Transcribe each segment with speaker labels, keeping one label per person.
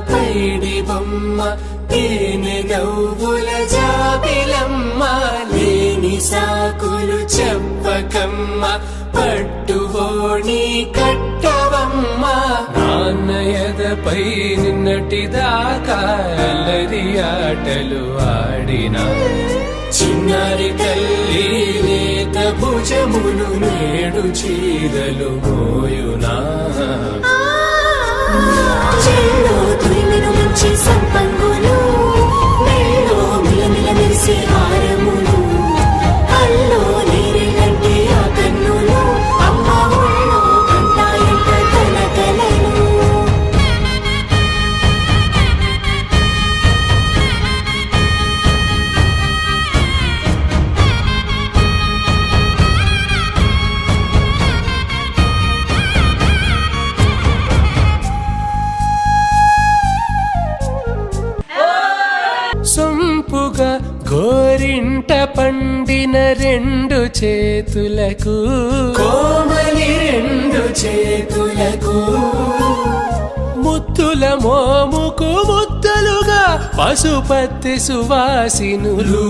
Speaker 1: పైడి బొమ్మ తేనె నవ్వుల జాబిలమ్మ లేని సాకులు చెప్పకమ్మ పట్టువోణి కట్టవమ్మ నాన్నయదపై నిన్నటిదాకా అల్లరి ఆటలు ఆడినా చిన్నారి తల్లి నేత భుజములు నేడు చీరలు మోయునా చెల్లో తురిమెను మంచి సంపంగులు మెల్లో మిలమిల మెరిసే హారములు అల్లో నీరెలంటే ఆ కన్నులు అమ్మ ఒళ్ళో కంటాయంట కలకలను సొంపుగా గోరింట పండిన రెండు చేతులకు కోమలి రెండు చేతులకు ముత్తుల మోముకు ముద్దలుగా పశుపతి సువాసినులు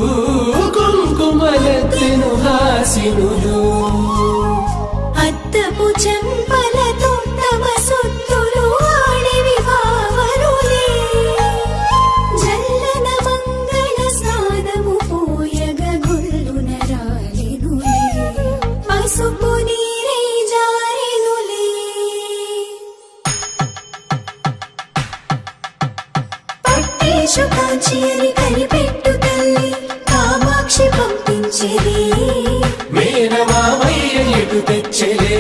Speaker 1: కుంకుమలెత్తిను హాసినులు
Speaker 2: అద్దపు చెంపలతో తమ సొత్తులు ఆడివి భావరులే జల్లన మంగళ స్నానము పోయగ గుల్లున రాజ కాంచు కాంచి అని కనిపెట్టు తల్లి కామాక్షి పంపించేది
Speaker 1: మేనమామయ్య ఎటు తెచ్చలే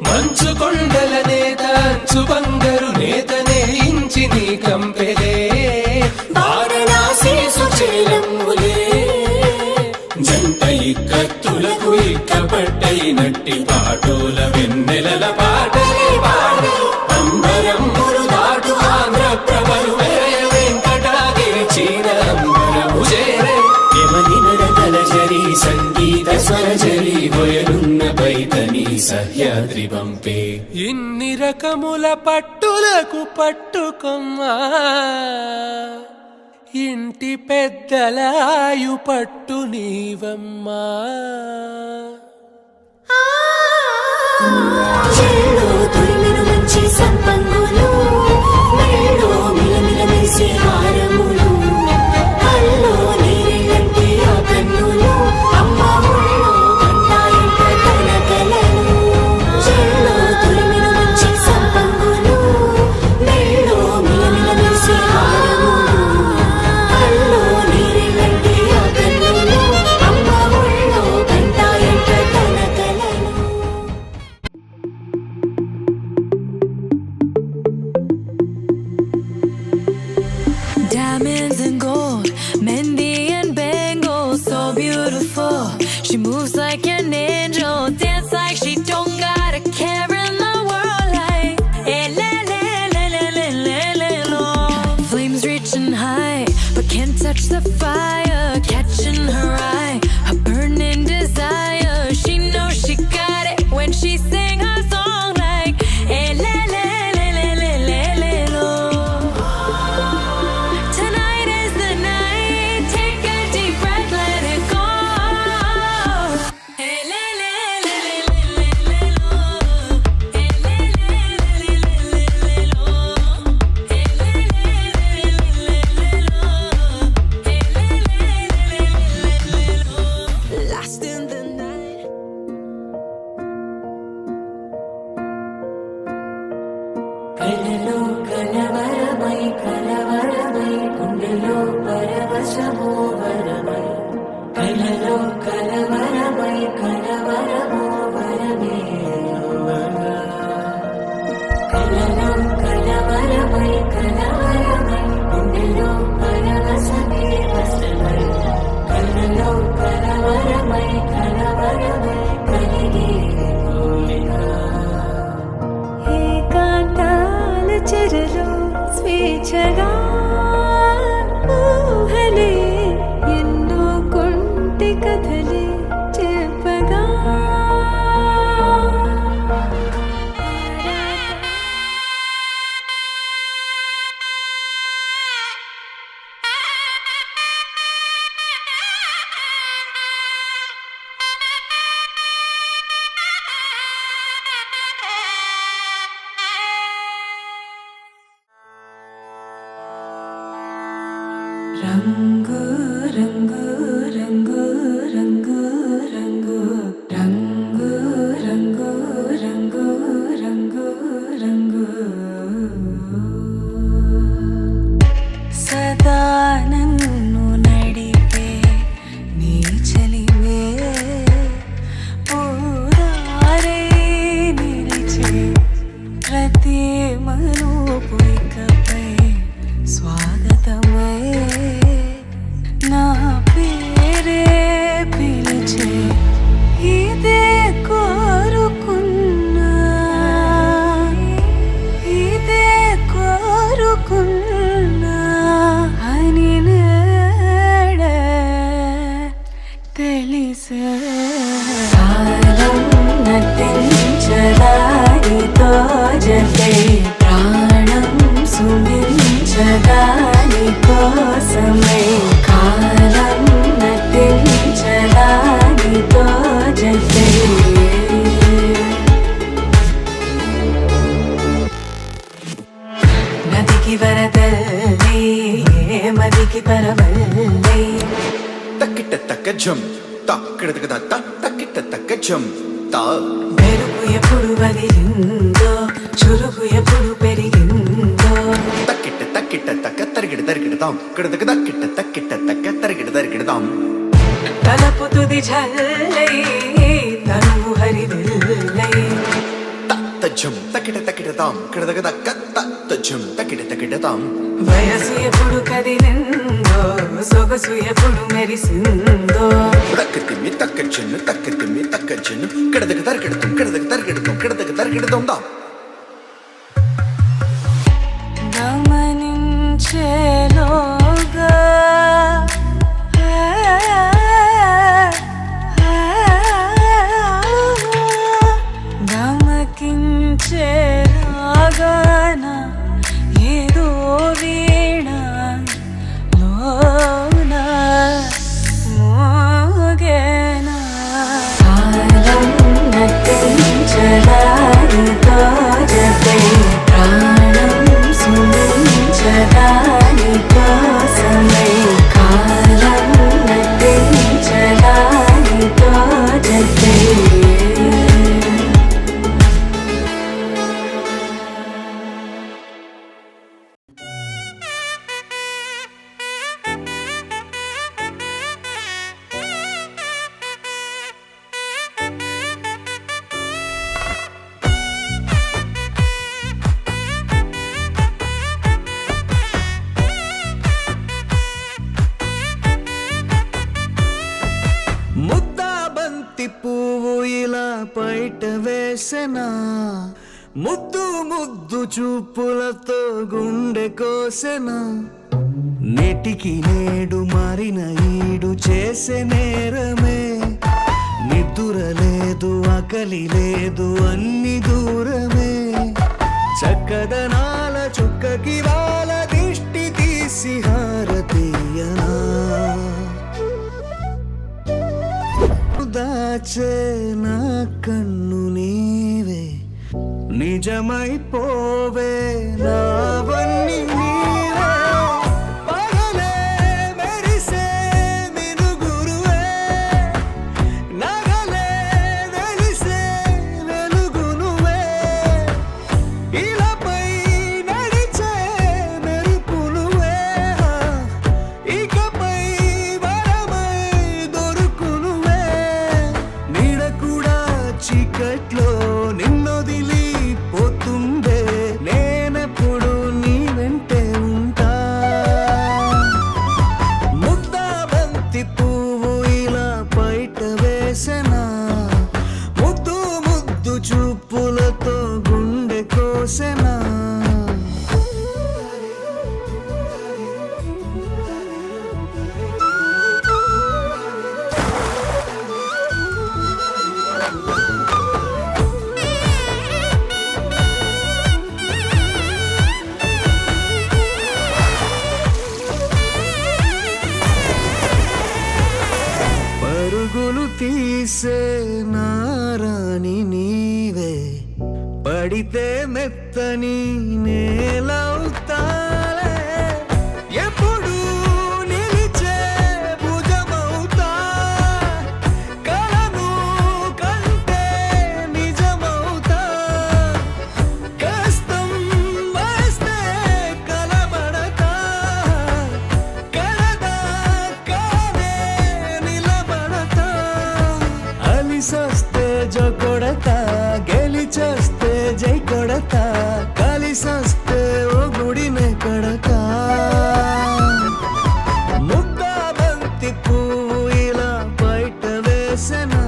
Speaker 1: మంచు కొండల నేత అంచు బంగారు నేత నేయించి నీ కంపెలే
Speaker 2: వారణాసి సుచేలమ్ములే
Speaker 1: జంట ఇక్కత్తులకు ఇక్కపట్టయినట్టి పాటోల వెన్నెలల పాటలే పాడే అంబరములు దాటు ఆంధ్ర ప్రభలు వేరే వెంకటాగిరి చీర అంబరము చేరే యమని నడకల జరి సంగీత స్వర జరి గొయలున్న పైతని సహ్యాద్రి పంపే ఇన్ని రకముల పట్టులకు పట్టుకొమ్మా ఇంటి పెద్దలాయు పట్టు నీవమ్మా
Speaker 2: చెల్లో తొలిమెను మంచి సంపంగులు మెళ్ళో మిలమిల మెరిసే హారములు కల్లో నీరెళ్ళంటే ఆ కన్నులు అమ్మ ఒళ్ళో గంటాయంట కలకలలు చెల్లో తొలిమెను మంచి సంపంగులు మెళ్ళో మిలమిల మెరిసే హారములు కల్లో నీరెళ్ళంటే ఆ కన్నులు అమ్మ ఒళ్ళో గంటాయంట కలకలలు
Speaker 3: Diamonds and gold, Mendy and bangles, so beautiful. She moves like an angel, dance like she don't got a care in the world. Like, eh, le, le, le, le, le, le, le, lo. Flames reaching high, but can't touch the fire, catching her eye, her burning desire. She knows she got it when she sing her song. Like, eh, le, le, le, le, le, le, le, lo. Tonight is the night. Take a deep breath, let it go. Hey, le, le, le, le, le, le, le, lo. Hey, le, le, le, le, le, le, lo. Hey, le, le, le, le, le, le, lo. Hey, le, le, le, le, le, lo. Lost in the night.
Speaker 2: కలలో కలవరమై కలవరమై గుండెలో పరవశమో వరమై కలలో కలవరమై కలవరమో వరమే యువగా కలలో కలవరమై కలవరమై గుండెలో పరవశమే వశమై కలలో కలవరమై కలవరమై కలిగే కోరిక ఏకాంతాల చెరలో స్వేచ్ఛగా ఊహలే ఎన్నో కొంటి కథలే చెప్పగా రంగు రంగు రంగు రంగు రంగు రంగు రంగు రంగు రంగు రంగు సదా నన్ను నడిపే నీ చలివే పూరారే నిలిచే ప్రతి మలుపు ఇకపై స్వాగతమై నా పేరే పిలిచే ఇదే కోరుకున్నా ఇదే కోరుకున్నా అని నేడే తెలిసే కాలం నటించదానితో జతే ప్రాణం సుమించదాని కోసమై కాలం నటించదానితో జతే నదికి వరదల్లి మదికి పరవల్లి
Speaker 4: తక్కిట తక్క జం తక్కిట తక్క తక్కిట తక్క జం తా
Speaker 2: మెరుపు ఎప్పుడు వదిలిందో చురుకు ఎప్పుడు పెరిగిందో
Speaker 4: తక్కిట తక్కిట తక్క తరిగిడ తక్కిడదాం కిడదగ దక్కిట తక్కిట తక్క తరిగిడ తరిగిడదాం
Speaker 5: తలపు తుది ఝల్లై తనువు హరివిల్లై
Speaker 4: తజ్జం తక్కిట తక్కిడదాం కిడదగ దక్క తజ్జం తక్కిట తక్కిడదాం
Speaker 5: వయసు ఎప్పుడు కదిలిందో సొగసు ఎప్పుడు మెరిసిందో
Speaker 4: తక్కతిమ్మి తక్కజ్జను కిడదగ తరిగిడతాం కిడదగ తరిగిడదాం దా
Speaker 5: గమనించేలోగా గమకించేలాగాన ఏదో వీణ లోన మోగేనా కాలం నటించడానితో జతే ప్రాణం సుమించడాని కోసమై కాలం నటించడానితో జతే
Speaker 6: ముద్దాబంతి పువ్వు ఇలా బయట వేసెనా ముద్దు ముద్దు చూపులతో గుండె కోసెనా నేటికి నేడు మారిన ఈడు చేసే నేరమే నిద్దుర లేదు ఆకలి లేదు అన్ని దూరమే చక్కదనాల చుక్కకి వాళ్ళ దిష్టి తీసి హారతీయనా దాచే నా కన్ను నీవే నిజమైపోవే నావన్నీ నీవే పగలే మెరిసే మినుగురువే నగలే వెలిసే వెలుగు నువ్వే ఇలాపై నడిచే మెరుపు నువ్వే ఇకపై వరమై దొరుకు నువ్వే నీడ కూడా చీకట్లో నిన్నొదిలి పోతుందే నేనెప్పుడు నీ వెంటే ఉంటా ముద్దాబంతి పువ్వు ఇలా బయట వేసెనా ముద్దు ముద్దు చూపులతో గుండె కోసెనా పరుగులు తీసే నారాణి నీవే పడితే మెత్తని నేలవుతాలే ఎప్పుడు నిలిచే భుజమవుతా కలను కంటే నిజమవుతా కష్టం వస్తే కలబడతా కలదాకానే నిలబడతా అలిసొస్తే జో కొడతా గెలిచొస్తే జై కొడతా కలిసొస్తే ఓ గుడినే కడతా ముద్దాబంతి పువ్వు ఇలా బయట వేసెనా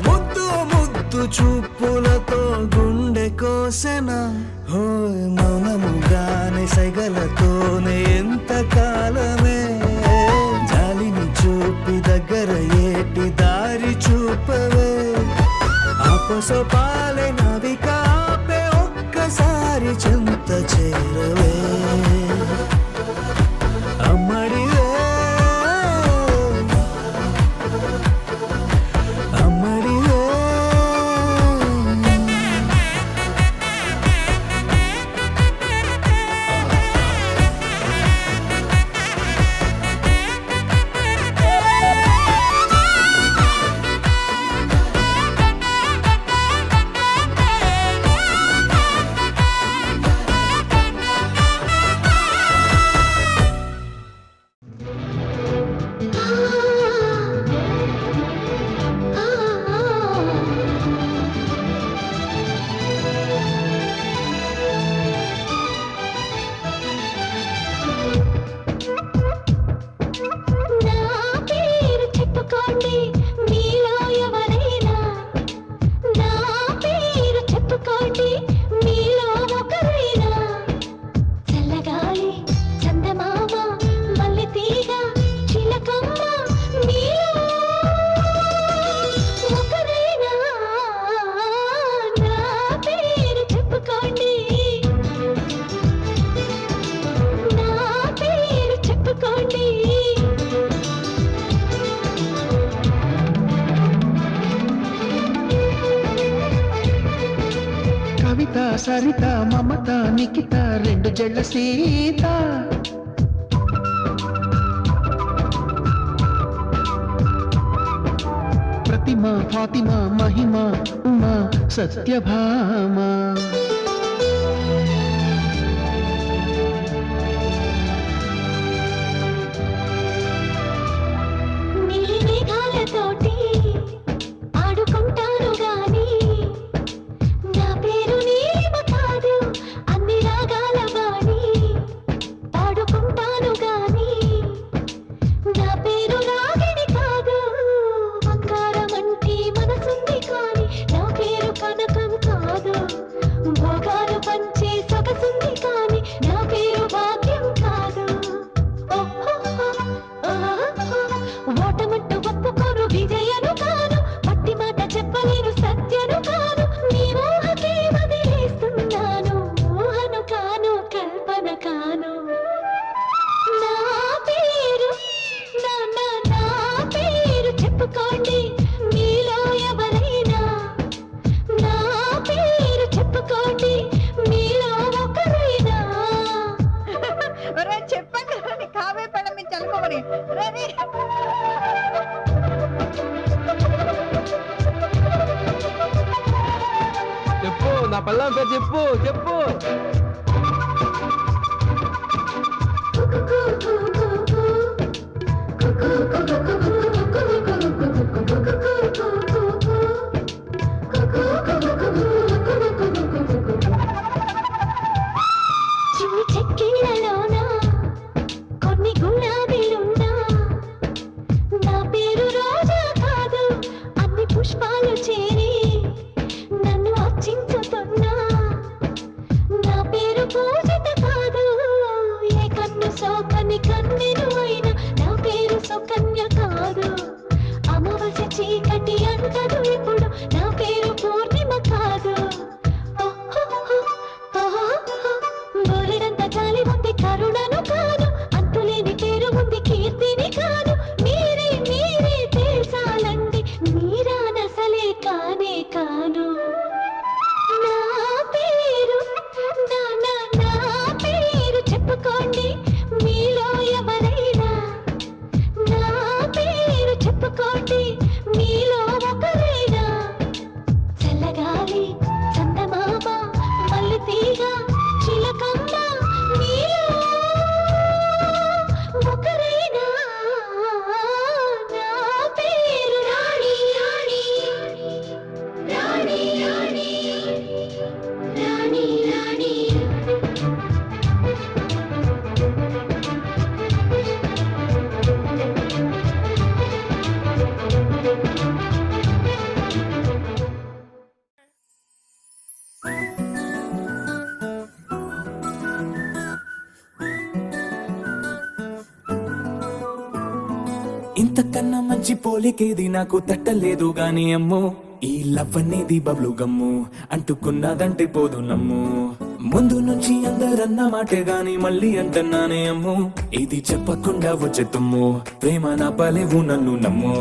Speaker 6: ముద్దు ముద్దు చూపులతో గుండె కోసెనా హోయ్ మౌనముగానే సైగలతోనే ఎంత కాలమే జాలిని చూపి దగ్గర ఏటి దారి చూపవే ఆపసోపాలే నవికాపే ఒక్కసారి చెంత చేరవే అమ్మడివే అమ్మడివే మమత నిఖిత రెండు జళ్ళ సీత ప్రతిమ ఫాతిమ మహిమ ఉమా సత్యభామ
Speaker 2: నీలి మేఘాలతోటి ఆడుకుంటాను గాని నా పేరు నీలిమ కాదు అన్ని రాగాల వాణి పాడుకుంటాను గాని నా పేరు రాగిణి కాదు బంగారం అంటే మనసుంది కానీ నా పేరు కనకం కాదు భోగాలు పంచే సొగసుంది కానీ నా పేరు భాగ్యం కాదు ఓటమంటూ ఒప్పుకోరు విజయను కాను పట్టి మాట చెప్పలేను సత్యను కాను నీ ఊహకే వదిలేస్తున్నాను ఊహను కాను కల్పన కాను నా పేరు నా పేరు చెప్పుకోండి మీలో ఎవరైనా నా పేరు చెప్పుకోండి మీలో ఒకరైనా
Speaker 7: చెప్పండి కావే పడ మీ చలుకోమని
Speaker 8: చెప్పు నా పల్లం పేరు చెప్పు చెప్పు
Speaker 2: చిన్ని చెక్కిళ్ళలోన కొన్ని గులాబీలున్నా నా పేరు రోజా కాదు అన్ని పుష్పాలు చేరి నన్ను అర్చించుతున్నా నా పేరు పూజిత కాదు ఏ కన్ను సోకని కన్నెను అయినా నా పేరు సుకన్య కాదు అమావాస్య చీకటి అంటదు ఇప్పుడు నా పేరు పూర్ణిమ కాదు బోలెడంత గాలి ఉంది కరుణను కాను అంతులేని పేరు ఉంది కీర్తిని కాను మీరే తెలుసాలండి మీరానసలే కానే కాను నా పేరు నా పేరు చెప్పుకోండి మీలో ఎవరైనా నా పేరు చెప్పుకోండి మీలో ఒకరైనా చల్లగాలి చందమామ మల్లి తీగ చిలకమ్మ మీలో ఒకరైనా నా పేరు రాణి రాణి రాణి రాణి రాణి రాణి
Speaker 1: ఇంతకన్నా మంచి పోలికేది నాకు తట్టలేదు గాని అమ్మో ఈ లవ్ అనేది బబ్లు గమ్ము అంటుకున్నదంటే పోదు నమ్ము ముందు నుంచి అందరన్న మాటే గాని మళ్ళీ అంటున్నానే అమ్ము ఇది చెప్పకుండా వచ్చే తుమ్ము ప్రేమ నా పలేవు నన్ను నమ్ము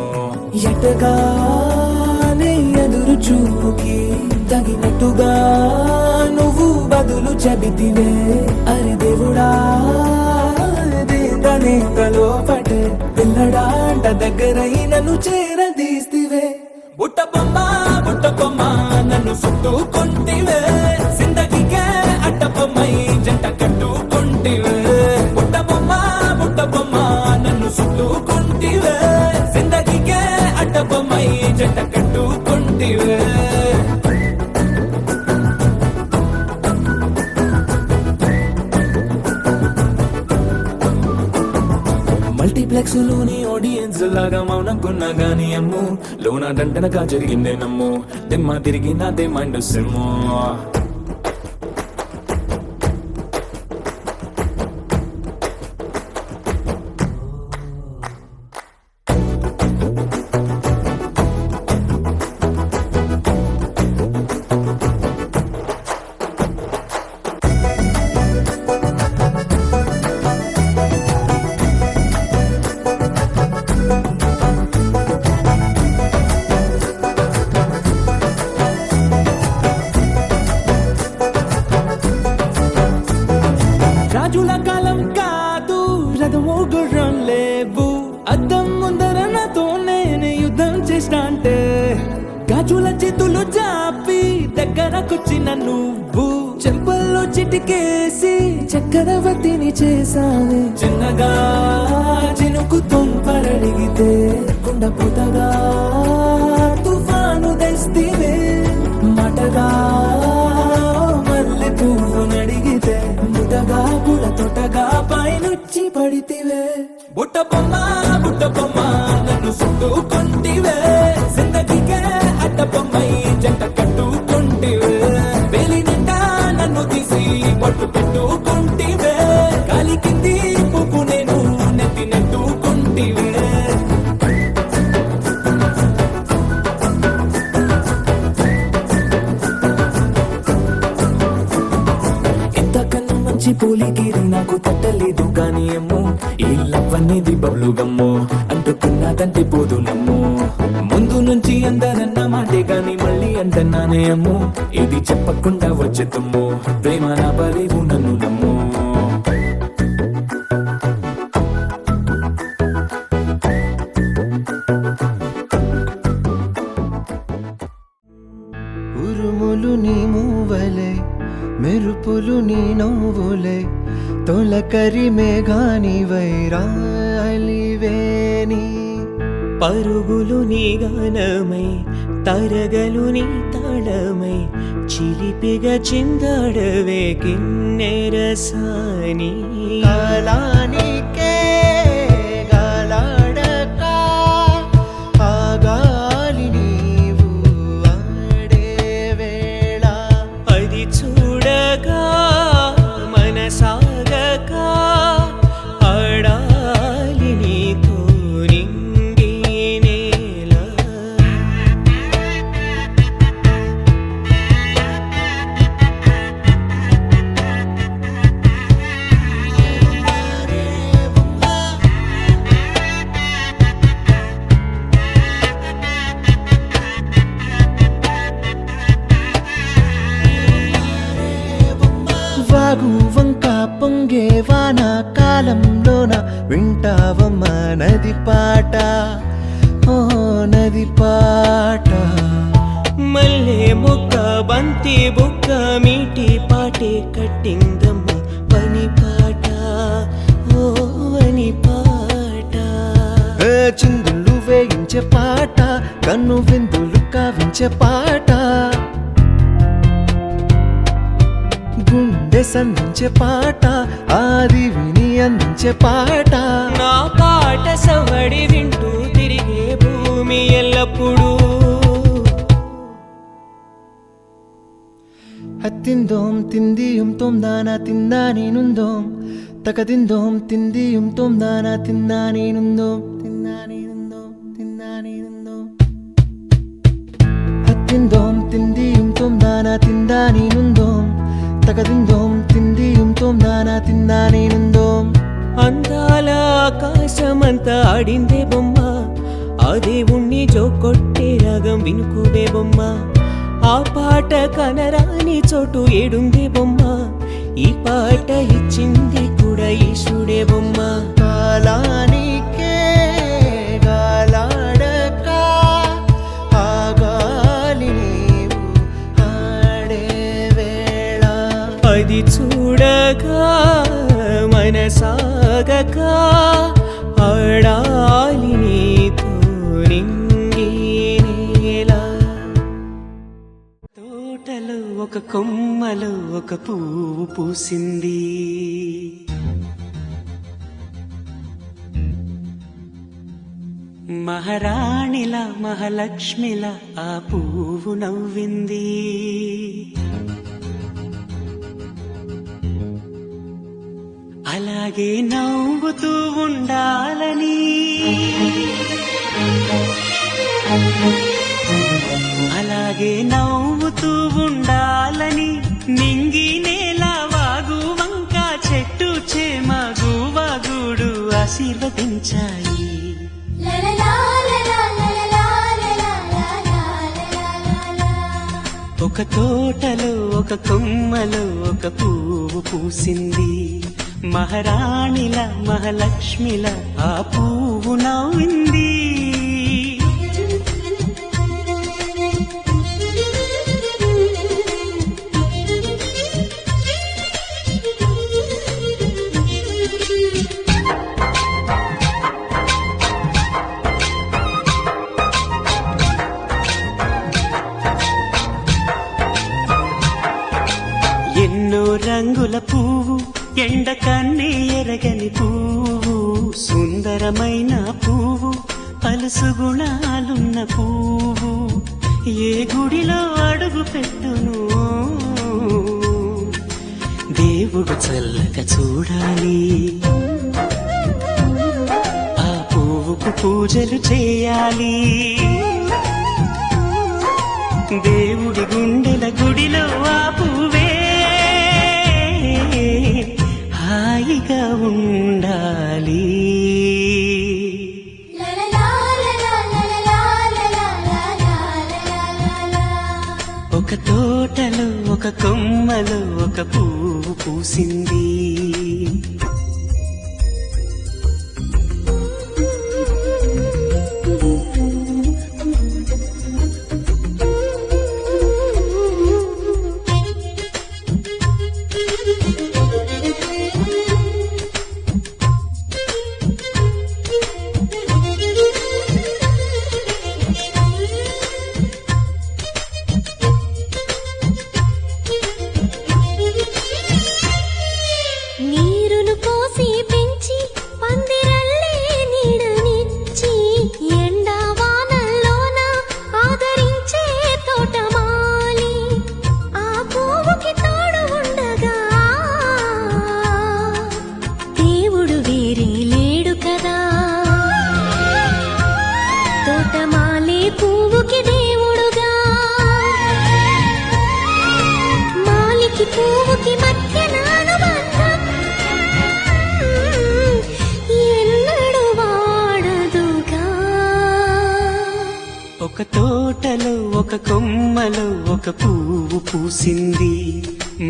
Speaker 1: ఎటగానే ఎదురు చూపుకి తగినట్టుగా నువ్వు బదులు చెబితివే అరే దేవుడా దేదనేకలో పటే పిల్లడాంట దగ్గరై నన్ను చేరదీస్తివే బుట్ట బొమ్మ నన్ను చుట్టుకుంటివే జిందగీకే అట్ట బొమ్మై జంట కట్టుకుంటివే బుట్ట బొమ్మ నన్ను చుట్టుకుంటివే జిందగీకే అట్ట బొమ్మై జంట కట్టుకుంటివే మల్టీప్లెక్స్ లోని ఆడియన్స్ లాగా మౌనంకున్నా గానీ అమ్ము లోన దండనగా జరిగిందే నమ్ము దిమ్మ తిరిగి నాదే మైండ్ సిమ్ము రాజుల కాలం కాదు, రథము గుర్రం లేవు. అద్దం ముందర నాతో నేను యుద్ధం చేస్తా అంటే గాజుల చేతులు చాపి దగ్గరకొచ్చిన నువ్వు చెంపల్లో చిటికేసి చక్రవర్తిని చేసావే. చిన్నగా చినుకు తుంపరడిగితే కుండపోతగా తుఫాను తెస్తివే. మాటగా మల్లె పువ్వు నడిగితే ముటగా పుల తొటగా పైనుచ్చి పడితివే. బుట్ట బొమ్మ నన్ను చుట్టుకుంటివే. జిందగీకే అడ్డ బొమ్మై జంట కట్టుకుంటివే. వేలి నిండా నన్ను తీసి పట్టు పెట్టుకుంటివే. గాలి కింది పువ్వు నేను నెత్తి నెట్టుకుంటివే. ఇంతకన్నా మంచి పోలికేది నాకు తట్టలేదు కానీ ఏమో ఈ లవ్ అనేది బబ్లు గమ్ము అంటుకున్నదంటే పోదు నమ్ము. ముందు నుంచి అందరన్న మాటే గాని మళ్ళీ అంటున్నానే అమ్ము. ఇది చెప్పకుండా వచ్చే తుమ్ము ప్రేమ నా బలేవు నన్ను నమ్ము.
Speaker 6: ఉరుములు నీ మూవలే, మెరుపులు నీ నవ్వులే, తొలకరి మేఘాని వైరాలివేని.
Speaker 9: పరుగులు నీ గానమై, తరగలు నీ తాళమై, చిలిపిగా చిందాడవే కిన్నెరసాని.
Speaker 6: కాలానికే గాలాడక ఆగాలి నీవు ఆడే వేళ.
Speaker 9: అది చూడగా మనసాగక ఆడాలి నీతో నింగి నేల.
Speaker 6: వాగు వంక పొంగే వాన కాలంలోన వింటావమ్మ నది పాట, ఓ నది పాట.
Speaker 9: మల్లె మొక్క బంతి బుక్క మీటి పాటే కట్టిందమ్మ పని పాట, ఓ వని పాట.
Speaker 6: చిందులు వేయించే పాట, కన్ను విందులు కావించే పాట, గుండె సంధించే పాట, ఆది విని అందించే పాట.
Speaker 9: నా పాట సవడి వింటూ తిరిగే భూమి ఎల్లప్పుడూ.
Speaker 6: హత్తిందోం తిందియుం తొందాన తిందా నేనుందోం, తకదిందోం తిందియుం తొందాన తిందా నేనుందోం, తిందా నేనుందోం, తిందా నేనుందోం. హత్తిందోం తిందియుం తొందాన తిందా నేనుందోం, తకదిందోం తిందియుం తొందాన తిందా నేనుందోం.
Speaker 9: అందాల ఆకాశమంతా ఆడిందే బొమ్మ, ఆ దేవుణ్ణి జోకొట్టే రాగం వినుకోవే బొమ్మ. ఆ పాట కనరాని చోటు ఏడుందే బొమ్మ, ఈ పాట ఇచ్చింది కూడా ఈశుడే బొమ్మ.
Speaker 6: కాలానికే గాలాడక ఆగాలి నీవు ఆడే వేళ.
Speaker 9: అది చూడగా మనసాగక ఆడాలి నీతో నింగి నేల. తోటలో ఒక కొమ్మలో ఒక పువ్వు పూసింది, మహారాణిలా మహాలక్ష్మిలా ఆ పువ్వు నవ్వింది. అలాగే నవ్వుతూ ఉండాలని, అలాగే నవ్వుతూ ఉండాలని నింగి నేల వాగు వంక చెట్టు చేమ గువాగుడు ఆశీర్వదించాయి. ఒక తోటలో ఒక కొమ్మలో ఒక పువ్వు పూసింది, మహారాణిల మహాలక్ష్మిల ఆ పువ్వు నవ్వింది. ఎన్నో రంగుల పువ్వు, ఎండ కన్నే ఎరగని పువ్వు, సుందరమైన పువ్వు, పలుసు గుణాలున్న పువ్వు, ఏ గుడిలో అడుగు పెట్టును దేవుడు చల్లగా చూడాలి. ఆ పువ్వుకు పూజలు చేయాలి. దేవుడి గుండెల గుడిలో ఆ పువ్వే హాయిగా ఉండాలి. ఒక తోటలో ఒక కొమ్మలో ఒక పువ్వు పూసింది.
Speaker 2: నీరును పోసి పెంచి పందిరల్లే నీడనిచ్చి ఎండా వానల్లోన ఆదరించే తోటమాలి ఆ పువ్వుకి తోడు ఉండగా దేవుడు వేరే లేడు కదా. తోటమాలి పువ్వుకి దేవుడుగా, మాలికి పువ్వుకి మధ్య నానుబంధం ఎన్నడు వాడదుగా.
Speaker 9: ఒక తోటలో ఒక కొమ్మలో ఒక పువ్వు పూసింది.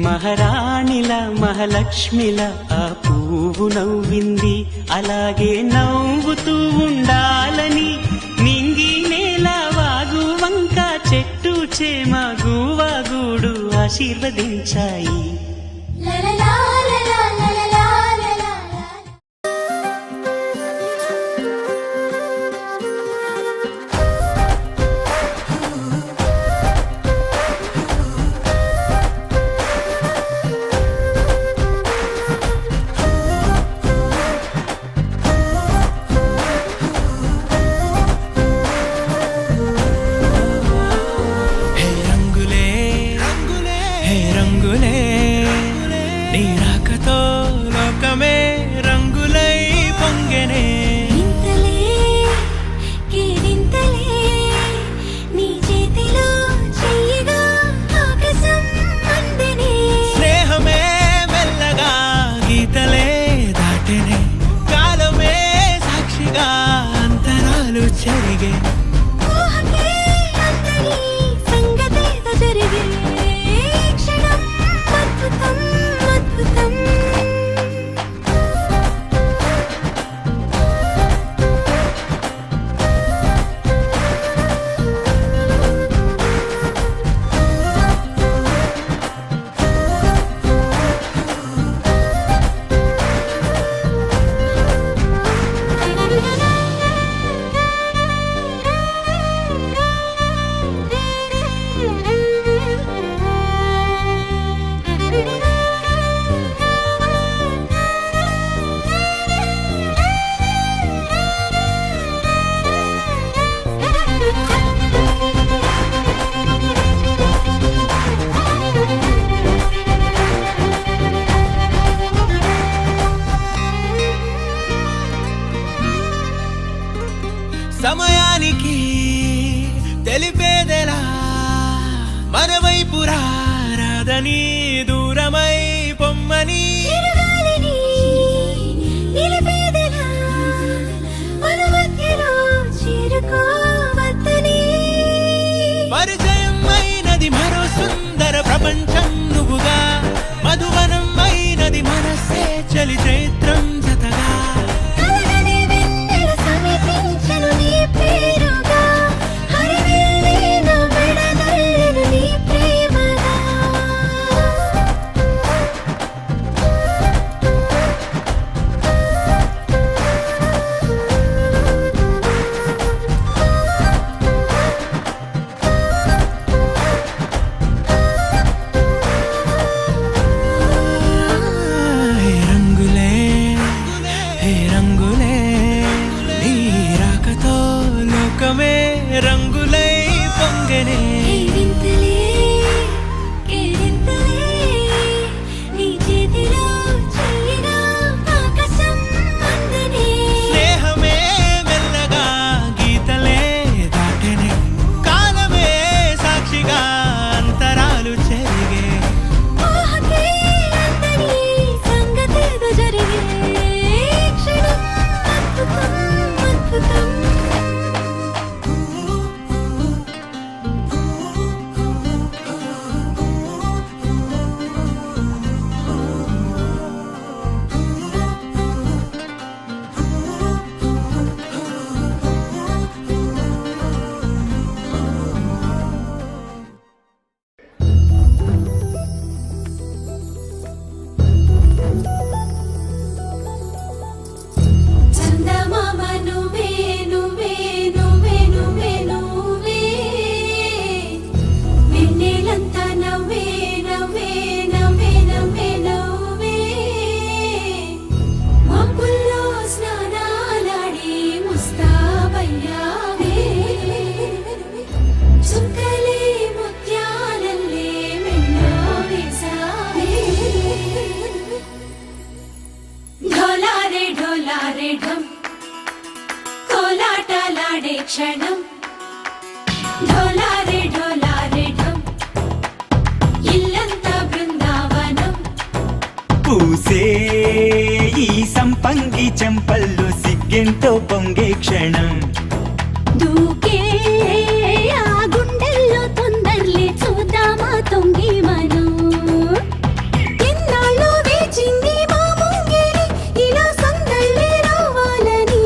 Speaker 9: మహారాణిల మహాలక్ష్మిల ఆ పువ్వు నవ్వింది. అలాగే నవ్వుతూ ఉండాలని నింగి నేల వాగు వంక చెట్టు చేమ గువాగూడు ఆశీర్వదించాయి.
Speaker 1: హే రంగులే రంగులే హే రంగులే
Speaker 3: క్షణం ఢోలారే ఢోలారే ఢం ఇల్లంతా బృందావనం
Speaker 9: పూసే ఈ సంపంగి చెంపల్లో సిగ్గెంతో పొంగే క్షణం
Speaker 2: దూకే ఆ గుండెల్లో తొందరలే చూద్దామా తొంగి మనం ఎన్నాళ్ళు వేచింది మా ముంగిరి ఇలా సందళ్ళే రావాలని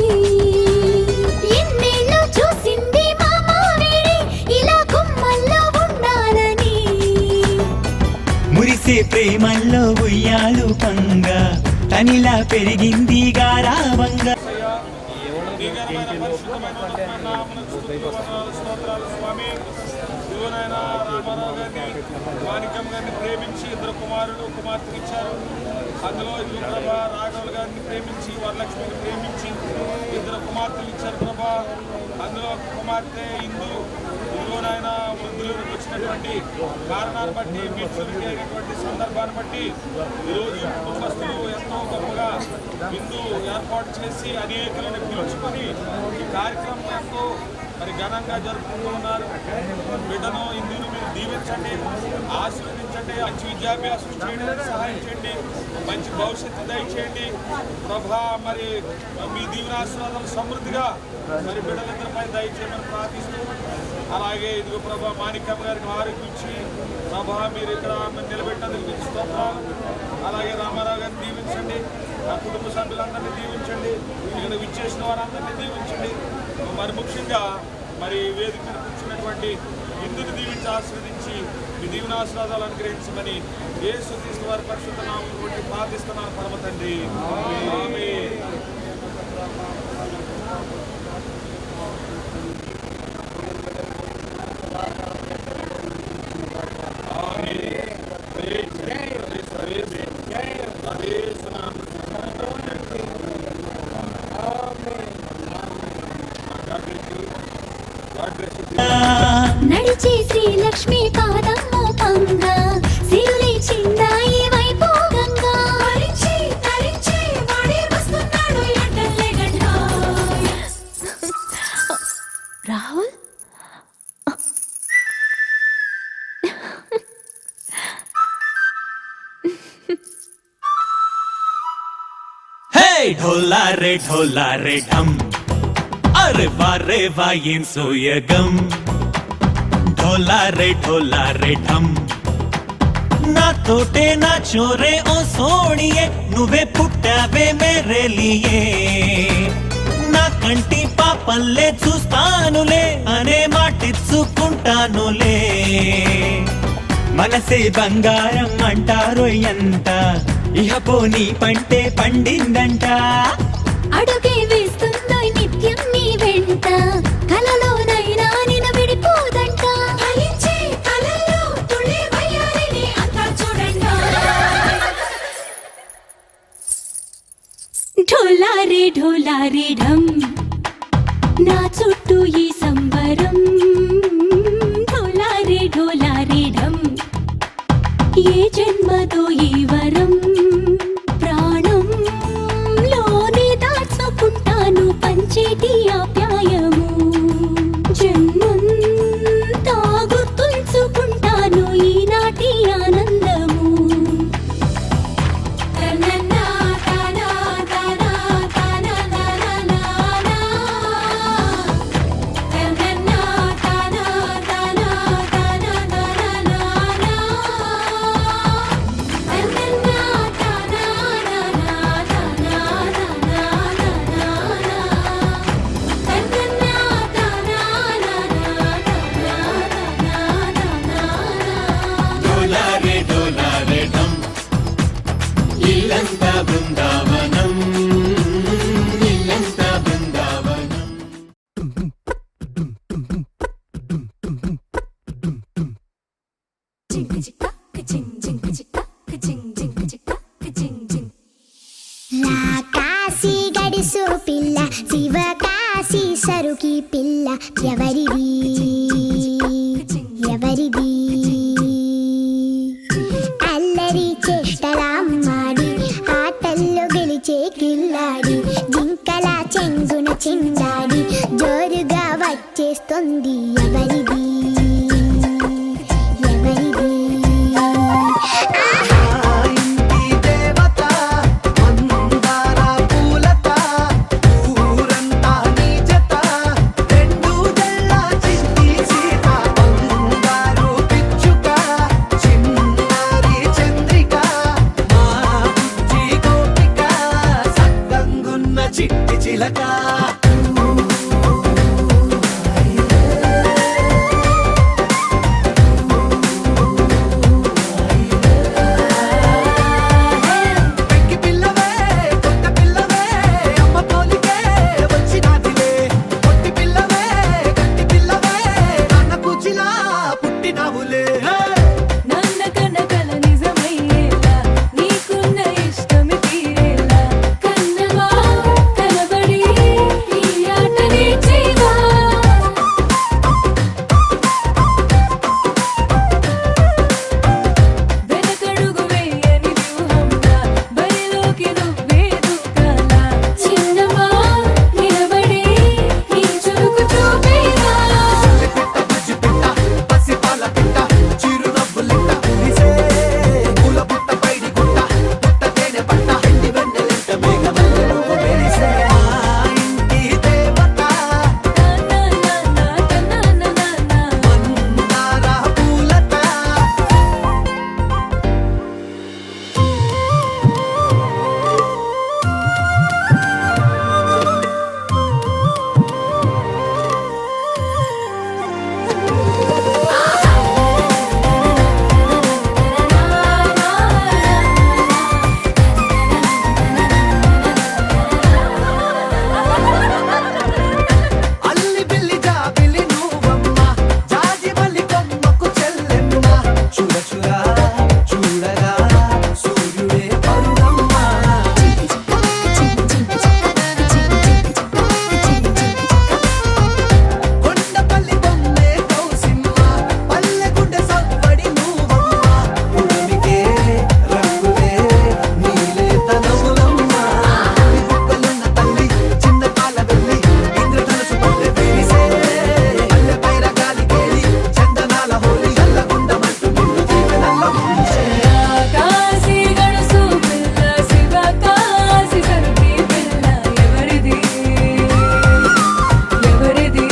Speaker 2: ఎన్నేళ్ళు చూసింది మా మావిడి ఇలా గుమ్మల్లో ఉండాలని
Speaker 9: మురిసే ప్రేమల్లో ఉయ్యాలు పంగా తనిలా పెరిగింది గారావంగా
Speaker 10: మాణిక్యం గారిని ప్రేమించి ఇద్దరు కుమారులు కుమార్తెలు ఇచ్చారు. అందులో ప్రభా రాఘవులు గారిని ప్రేమించి వరలక్ష్మిని ప్రేమించి ఇద్దరు కుమార్తెలు ఇచ్చారు ప్రభా. అందులో కుమార్తె ఇందు ఇదిగోనైనా వృద్ధులకు వచ్చినటువంటి కారణాన్ని బట్టి మెచ్యూరిటీ అయినటువంటి సందర్భాన్ని బట్టి ఈరోజు కుటుంబస్తులు ఎంతో గొప్పగా విందు ఏర్పాటు చేసి అనేకులను పిలుచుకొని ఈ కార్యక్రమం ఎంతో మరి ఘనంగా జరుపుకుంటూ ఉన్నారు. బిడ్డను ఇందును మీరు దీవించండి, ఆశీర్వదించండి, మంచి విద్యాభ్యాసం చేయడానికి సహాయం చేయండి, మంచి భవిష్యత్తు దయచేయండి ప్రభా. మరి మీ దీవెనాశీర్వాదాలు సమృద్ధిగా మరి బిడ్డలిద్దరిపై దయచేయమని ప్రార్థిస్తూ, అలాగే ఇదిగో ప్రభా మాణిక్యం గారికి ఆరోగ్యం ఇచ్చి ప్రభా మీరు ఇక్కడ నిలబెట్టినందుకు మీకు స్తోత్రాలు. అలాగే రామారావు గారిని దీవించండి, ఆ కుటుంబ సభ్యులందరినీ దీవించండి, ఇక్కడ విచ్చేసిన వారందరినీ దీవించండి. మరి ముఖ్యంగా మరి వేదిక మీద కూర్చున్నటువంటి ఇందుని దీవించి ఆశీర్వదించి మీ దీవెనాశీర్వాదాలు అనుగ్రహించమని యేసు క్రీస్తు వారి పరిశుద్ధ నామమున బట్టి ప్రార్థిస్తున్నాను పరమ తండ్రి. ఆమేన్.
Speaker 2: నడిచే శ్రీలక్ష్మి పాదము పంగా శివులై చిందాయి వైపు గంగా
Speaker 3: తరించి తరించి వాడే వస్తున్నాడు ఎండలే గంట
Speaker 2: రాహుల్
Speaker 9: హే ఢోలా రే ఢమ్ అరే వా ఏం సోయగం ఢోలా రే ఢమ్ నా తోటే నా చోరే ఓ సోణియే నువ్వే పుట్టావే మేరే లియే నా కంటి పాపల్లే చూస్తానులే అనే మాటిచ్చుకుంటానులే మనసే బంగారం అంటారో ఎంత ఇహ పోనీ పంటే పండిందంట
Speaker 2: అడుగే వేస్తుందో నిత్యం నీ వెంట కలలోనైనా నిన్ను విడిపోదంట
Speaker 3: ఫలించే కలల్లో తుళ్ళి వయ్యారిని అంతా చూడండి
Speaker 2: ఢోలారే ఢమ్ నా చుట్టూ ఈ సంబరం ఢోలారే ఢమ్ ఏ జన్మదో ఈ వరం ప్రాణంలోనే దాచుకుంటాను పంచేటి ఆప్యాయము జన్మంతా గుర్తుంచుకుంటాను ఈనాటి ఆనందము
Speaker 3: తననా తనా తనా తనా తనా తననా తనా తనా తనా తనా
Speaker 9: ఢోలా రే ఢమ్ ఇల్లంతా బృందావనం ఇల్లంతా బృందావనం
Speaker 2: కాశీ గడిసు పిల్ల శివ కాశీ సరుకి పిల్ల ఎవరిది అల్లరి చేష్టలాడి ఆటల్లో గెలిచే కిల్లాడి జింకల చెంగున చిందాడి జోరుగా ఉంది ఎవరిది ఎవరిది
Speaker 6: ఇంటి దేవత మందార పూలత ఊరంతా నీ జత రెండు జల్ల చిట్టి సీత బంగారు పిచ్చుక చిన్నారి చంద్రిక మా బుజ్జి గోపిక సక్కంగున్న చిట్టి చిలక పెంకి పిల్లవే కొత్త పిల్లవే అమ్మ పోలికే వచ్చినాదిలే పొట్టి పిల్లవే గట్టి పిల్లవే నాన్న కూచిలా పుట్టినావులే
Speaker 3: నాన్న కనకల నిజమయ్యేలా నీకున్న ఇష్టమి తీరేలా కన్నవా కనబడి ఈ ఆటనే చేయవా వెనకడుగు వేయని వ్యూహంలా బరిలోకి నువ్వే దూకాలా చిన్నవా నిలబడి ఈ చురుకు చూపేవా
Speaker 6: పిట్ట బుజ్జి పిట్ట పసిపాల పిట్ట చిరునవ్వులిట్ట కురిసే పూల పుట్ట పైడి గుట్ట పుట్ట తేనె పట్ట ఎండి వెన్నెలింట మేఘమల్లె నువ్వు మెరిసే మా ఇంటి దేవత మందార పూలత అల్లి బిల్లి జాబిలి నువ్వమ్మ జాజి మల్లి కొమ్మకు చెల్లెమ్మ చూడ చూడ చూడగా సూర్యుడే పరుగమ్మ కొండపల్లి బొమ్మే కౌసిమ్మ పల్లె గుండె సవ్వడి నువ్వమ్మ ఉడమికే రంగులే నీలే తనములమ్మ బుక్కలున్న తల్లి చిన్న పాల వెళ్ళి ఇంద్రధనుసు పల్లె విరిసే పల్లె పైర గాలి కేలి చందనాల హోలీ చల్లగుండమంటూ నిన్ను దీవెనల్ల ముంచే
Speaker 3: కాశీ గడుసు పిల్ల శివ కాశీ సరుకి పిల్ల ఎవరిది ఎవరిది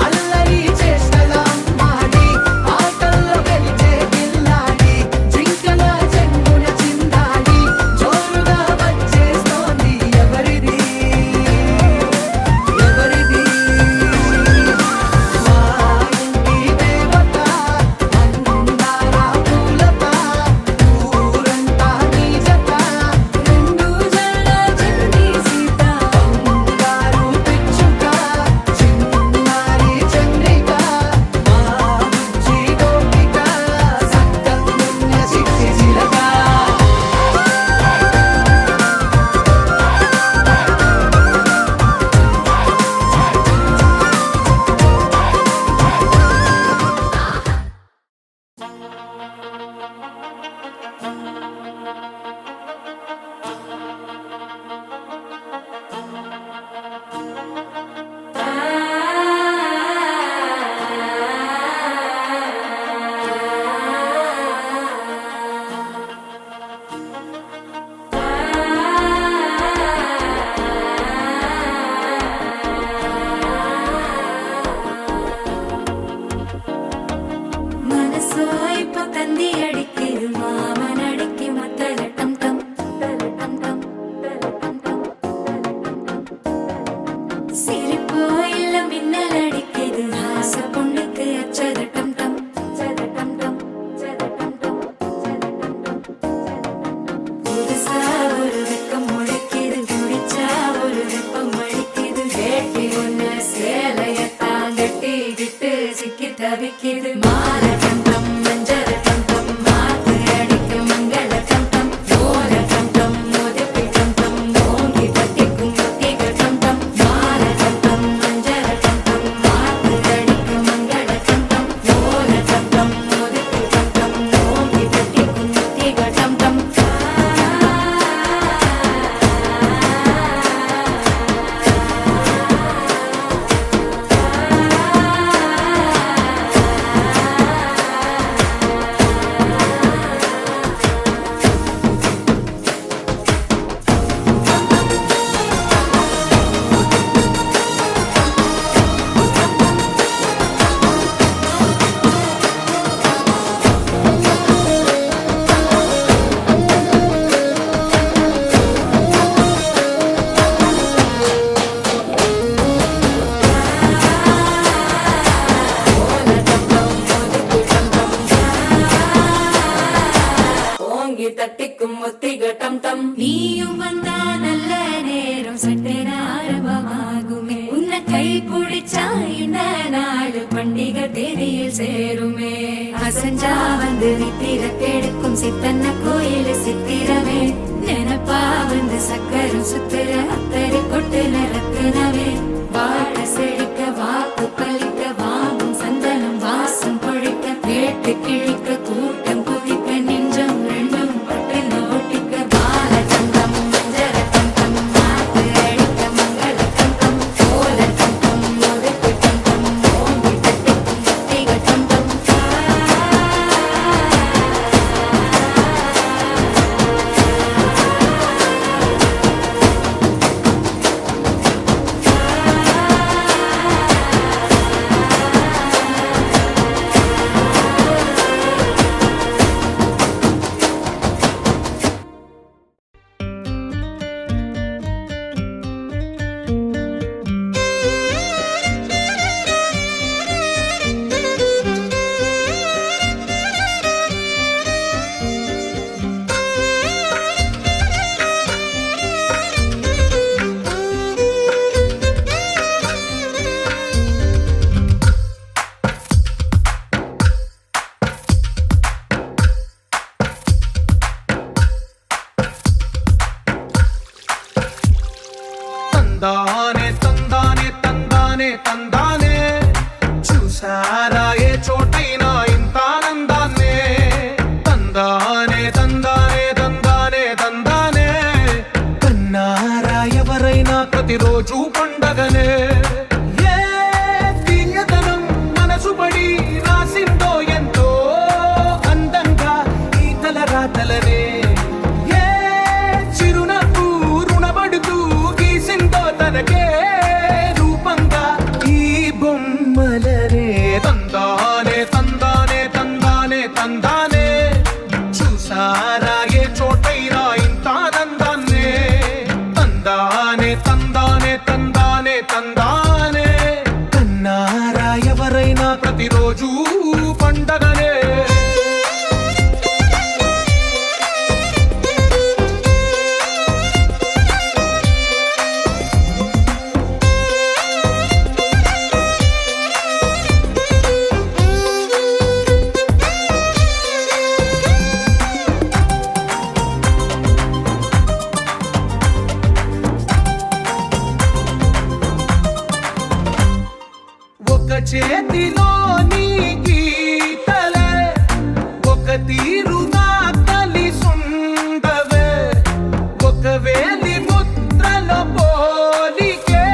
Speaker 6: అల్లరి చేష్టల అమ్మాడి ఆటల్లో గెలిచే పిల్లాడి జింకల చెంగున చిందాడి జోరుగా వచ్చేస్తోంది ఎవరిది ఎవరిది మా ఇంటి దేవత మందార పూలత ఊరంతా నీ జత
Speaker 3: రెండు జల్ల చిన్ని సీత
Speaker 6: బంగారు పిచ్చుక చిన్నారి చంద్రిక మా బుజ్జి గోపిక సక్కంగున్న చిట్టి చిలక
Speaker 3: మనసు అయిపోతంది అడికి మామనడికి మత్తల టం టం టం టం సిరిపోయిల మిన్నలడికి హాస పొండుకు అచ్చద టం టం టం టం புதுசா ஒரு வெக்கம் முளைக்குது குடிச்சா ஒரு வெப்பம் அடிக்குது வேட்டி ஒண்ணு சேலையத்தான் கட்டிக்கிட்டு சிக்கி தவிக்குது மாலை கண்டம் மஞ்சள் கண்டம் மாத்து அடிக்க மங்கள கண்டம் ஓல கண்டம் மோதிப்பி கண்டம் ஓங்கி பட்டிக்கும் ஒத்திக கண்டம் மாலை கண்டம் மஞ்சள் கண்டம் மாத்து அடிக்க மங்கள கண்டம் ஓல கண்டம் மோதிப்பி கண்டம் ஓங்கி பட்டிக்கும் ஒத்திக கண்டம்
Speaker 5: தட்டிக்கும் ஒத்திக டம் டம்
Speaker 3: நீயும் வந்தா நல்ல நேரம் சட்டென ஆரம்பமாகுமே உன்னை கை பிடிச்சா இந்த நாடு பண்டிகை தேதியில் சேருமே அசஞ்சா வந்து நித்திர கெடுக்கும் சித்தன்ன கோயில் சித்திரமே நினப்பா வந்து சக்கரம் சுத்துற அத்தரு கொட்டுல ரத்தினவே வாழ செழிக்க வாக்கு பலிக்க வாங்கும் சந்தனம் வாசம் பொழிக்க கேட்டு கிழிக்க கூட்டம் குதிக்க நெஞ்சம் ரெண்டும் பட்டுன ஒட்டிக்க பால தங்கம் மஞ்சர தங்கம் மாத்து அழிக்க மங்கள தங்கம் கோல தங்கம் ஒதுக்கு தங்கம் ஓங்கி தட்டிக்கும் ஒத்திக தங்கம்
Speaker 6: తందానే తందానే తందానే తందానే చూసారా ఏ చోటైనా ఇంత ఆనందాన్నే తందానే తందానే తందానే తందానే కన్నారా ఎవరైనా ప్రతిరోజు పండగనే ఏ తీయదనం మనసు పడి రాసిందో ఎంతో అందంగా ఈ తల రాతలనే ఏ చిరునవ్వు రుణపడుతూ గీసిందో తనకే రూపంగా ఈ బొమ్మలనే తందానే తందానే తందానే తందానే చూసారా ఏ చోటైనా ఇంత ఆనందాన్నే తందానే తందానే తందానే తందానే కన్నారా ఎవరైనా ప్రతిరోజు పండగనే ఒక చేతిలో నీ గీతలే ఒక తీరుగా కలిసుండవే ఒక వేలి ముద్రల పోలికే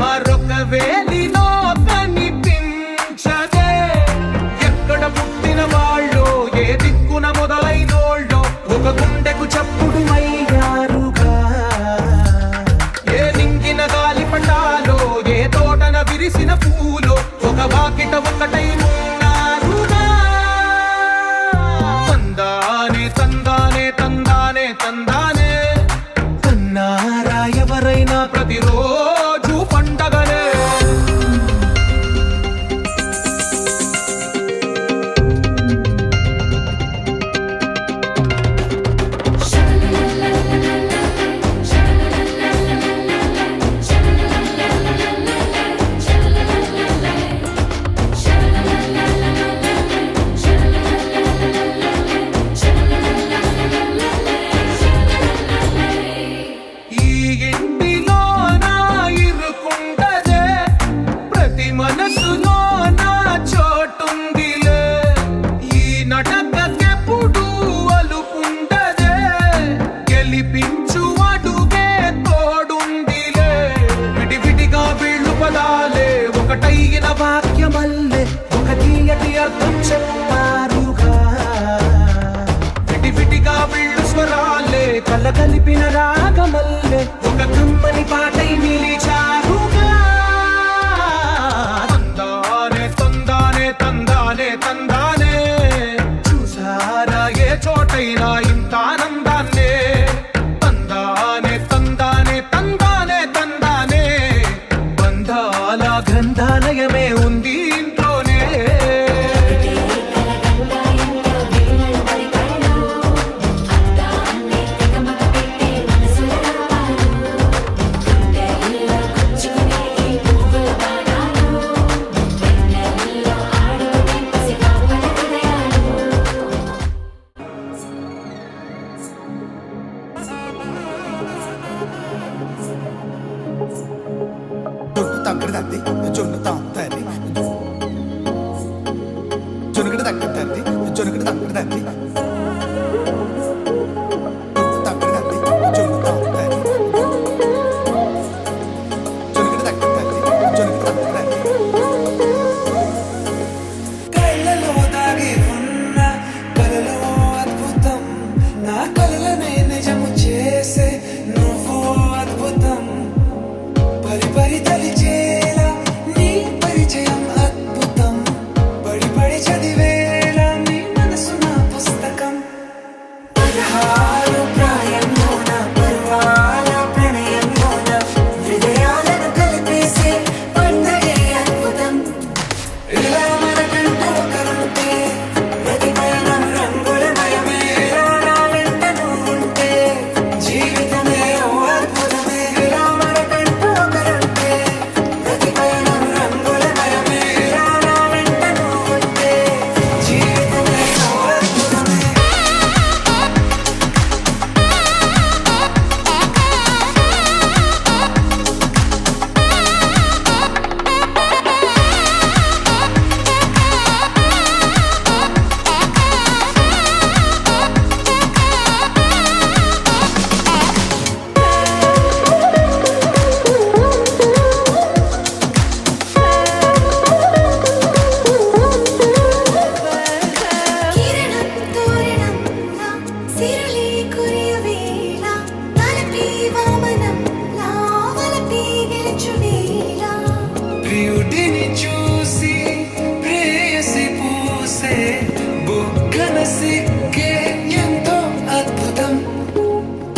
Speaker 6: మరొక వేలిలో కనిపించదే ఎక్కడ పుట్టిన వాళ్ళు ఏ దిక్కున మొదలైనోళ్ళో ఒక గుండెకు చప్పుడు అయ్యారుగా ఏ నింగిన గాలి పటాలో ఏ తోటన విరిసిన పూలో ఒక వాకిట ఒకటై ఉన్నారుగా తందానే తందానే తందానే తందానే కన్నారా ఎవరైనా ప్రతిరోజు పండగనే ఈ ఇంటిలో నా ఇరుకుండదే ప్రతి మనసులో నా చోటుందిలే ఈ నటకెప్పుడు అలుపుండదే గెలిపించు అడుగే తోడుందిలే విడివిడిగా వీళ్ళు పదాలే ఒకటైన వాక్యమల్లే ఒక తీయటి అర్థం చెప్పారుగా విడివిడిగా వీళ్ళు స్వరాలే కలగలిపిన రాగమల్లే ఒక కమ్మని పాటై నిలిచారుగా తందానే తందానే తందానే తందానే చూసారా ఏ చోటైనా ఇంత ఆనందాన్నే తందానే తందానే తందానే తందానే బంధాల గ్రంథాలయమే ఉంది ఇంట్లోనే తక్కడదండి జొన్నుతాం తల్లి జొనుకడ తక్కడండి జొనుకడ తక్కడదండి తక్కడదండి జొన్నుతాం తల్లి జొనుకడ తక్కడండి జొనుకడ తక్కడండి కళ్ళలో దాగి ఉన్న కలలో అద్భుతం నా కలలనే నిజము చేసే నువ్వు అద్భుతం పరి పరి తలిచేలా నీ పరిచయం అద్భుతం పడి పడి చదివేలా నీ మనసు నా పుస్తకం 16 ప్రాయంలోన పర్వాల ప్రణయంలోన హృదయాలను కలిపేసే పండగే అద్భుతం ఇలా మనకంటూ ఒకరుంటే ప్రతి పయనం రంగులమయమే నా వెంట నువ్వుంటే జీవితమే ఓ అద్భుతమే ఇలా మనకంటూ ఒకరుంటే ప్రతి పయనం రంగులమయమే నా వెంట నువ్వుంటే జీవితమే ఓ అద్భుతమే
Speaker 2: కిరణం తోరణంలా సిరులే కురియవేళ తలపి వామనంలా వలపి గెలుచువేళ
Speaker 6: ప్రియుడిని చూసి ప్రేయసి పూసే బుగ్గన సిక్కే ఎంతో అద్భుతం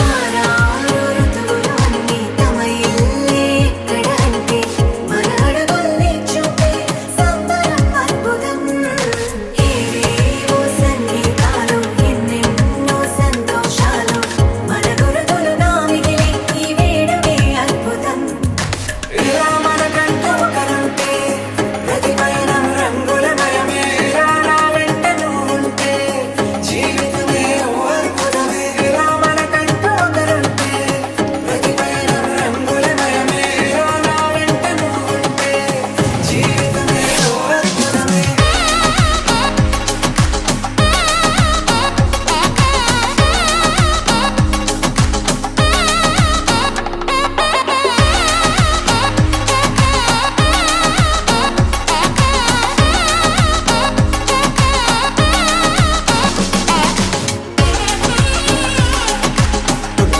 Speaker 2: తారారు ఋతువులు అన్నీ తమ ఇల్లే ఎక్కడ అంటే మన అడుగుల్ని చూపే సంబరం అద్భుతం ఏవేవో సంగీతాలు ఎన్నెన్నో సంతోషాలు మన గురుతులుగా మిగిలే ఈ వేడుకే అద్భుతం
Speaker 6: ఇలా మనకంటూ ఒకరుంటే ప్రతి పయనం రంగులమయమే నా వెంట నువ్వుంటే జీవితమే ఓ అద్భుతమే ఇలా మనకంటూ ఒకరుంటే ప్రతి పయనం రంగులమయమే నా వెంట నువ్వుంటే జీవితమే ఓ అద్భుతమే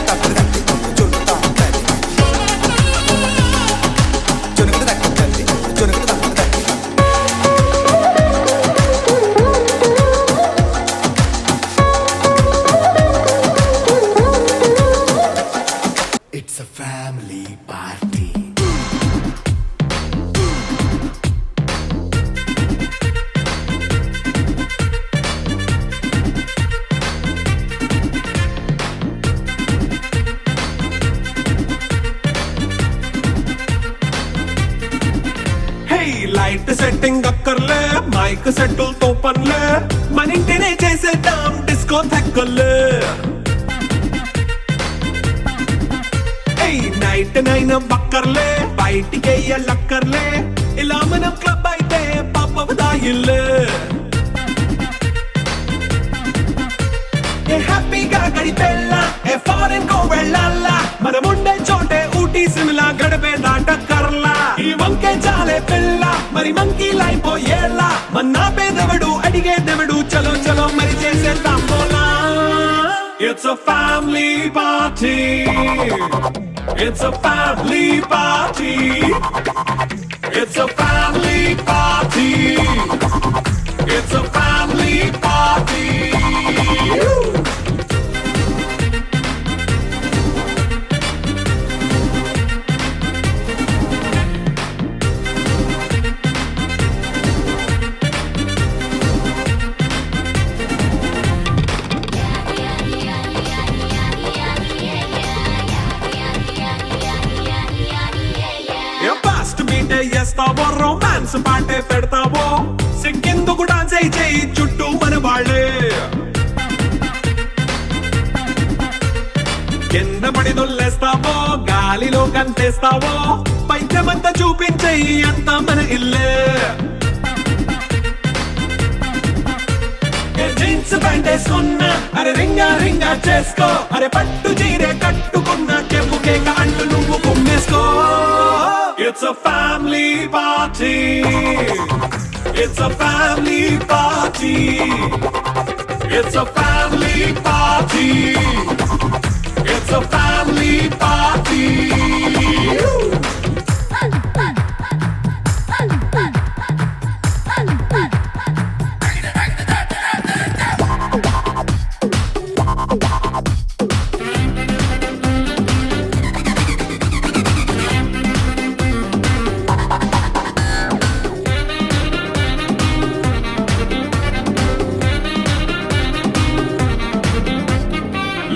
Speaker 6: తక్కడదండి జొన్నుతాం తల్లి జొనుకడ తక్కడండి జొనుకడ తక్కడండి It's a family party.
Speaker 10: Hey light setting అక్కర్లే మైక్ సెట్టులతో పనులే మన ఇంటినే చేసేద్దాం డిస్కో థెక్కలే నైట్ నైన్ బక్కర్లే బయటికి లక్కర్లే ఇలా మనం క్లబ్ అయితే పాపదాయిల్లే ఏ హ్యాపీగా గడిపెళ్ళా ఏ ఫారెన్ కో వెళ్ళాలా మనం ఉండే చోటే ఊటీ సిమ్లా గడిపే దాటక్కర్లా ఈ వంకే చాలే పిల్ల మరి మంకీ లైపోయేలా మన్నా పేదవడు అడిగేదెవడు చలో చలో మరి చేసేద్దాం పోలా It's a family party. It's a family party. It's a family party. It's a family party. Fast మీటే చేస్తావో రొమాన్స్ పాటే పెడతావో సిగ్గెందుకు డాన్స్ అయి చేయి చుట్టూ మన వాళ్ళే
Speaker 6: కింద పడి దొల్లేస్తావో గాలిలో కంతేస్తావో పైచమంతా చూపించేయి అంత మన ఇల్లే జీన్స్ ప్యాంట్ వేసుకున్నా అరే రింగా రింగా చేసుకో అరే పట్టు చీరే కట్టుకున్న చెప్పుకే కాళ్ళు నువ్వు కుమ్మేసుకో it's a family party it's a family party it's a family party it's a family party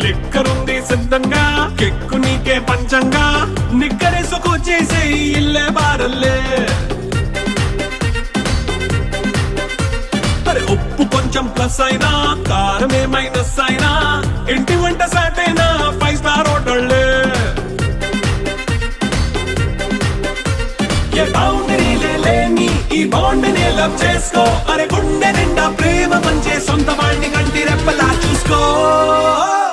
Speaker 6: లిక్కరుంది సిద్ధంగా కెక్కు నీకే పంచంగా నిక్కరేసుకు చేసే ఇల్లే బారల్లే అరే ఉప్పు కొంచెం ప్లస్ అయినా కారమే మైనస్ అయినా ఇంటి వంట సాటైనా 5 స్టార్ హోటళ్ళే ఏ బౌండరీ లేని ఈ బాండ్ని లవ్ చేసుకో అరే గుండె నిండా ప్రేమ పంచే సొంత వాణ్ణి కంటి రెప్పలా చూసుకో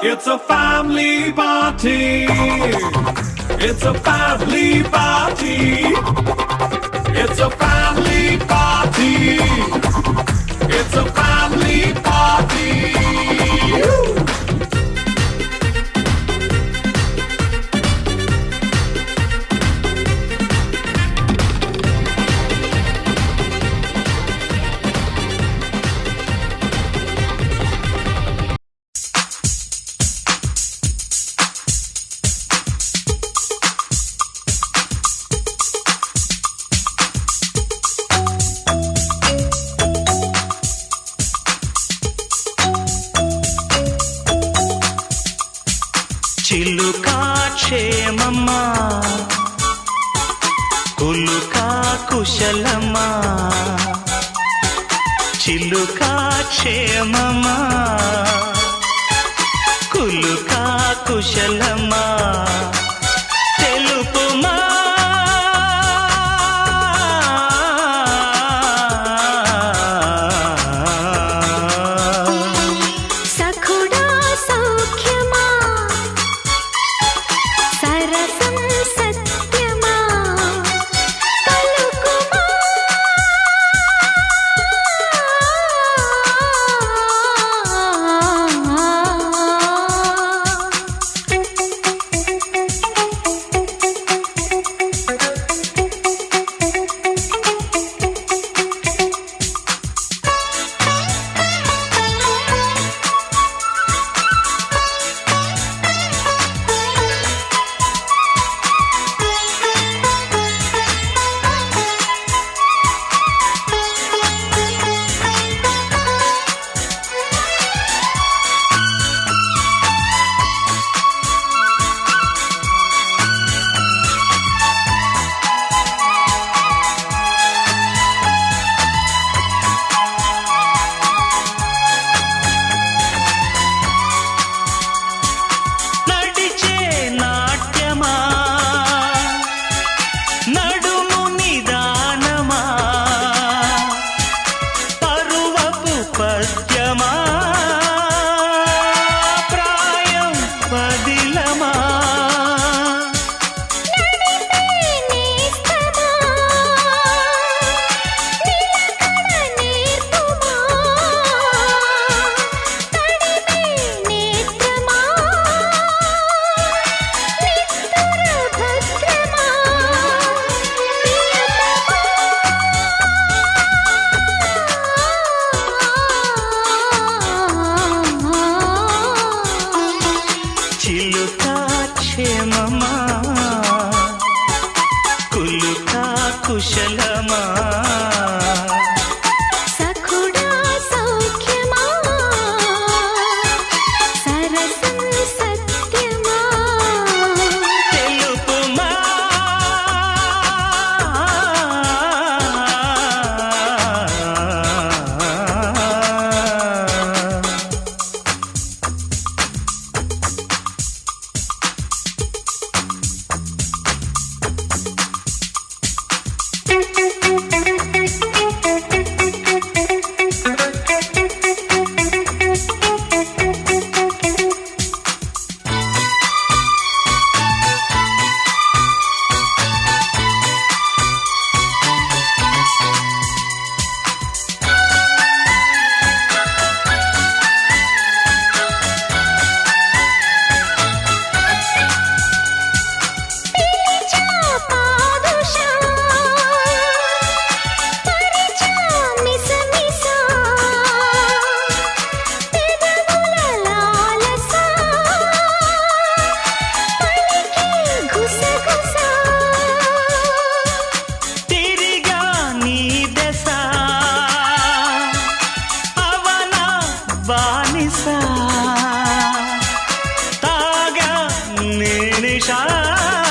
Speaker 6: It's a family party. It's a family party. It's a family party. It's a family party.
Speaker 9: Chilika క్షేమమ్మా కులుకా కుశలమా చిలుకా క్షేమమా కులుకా కుశలమా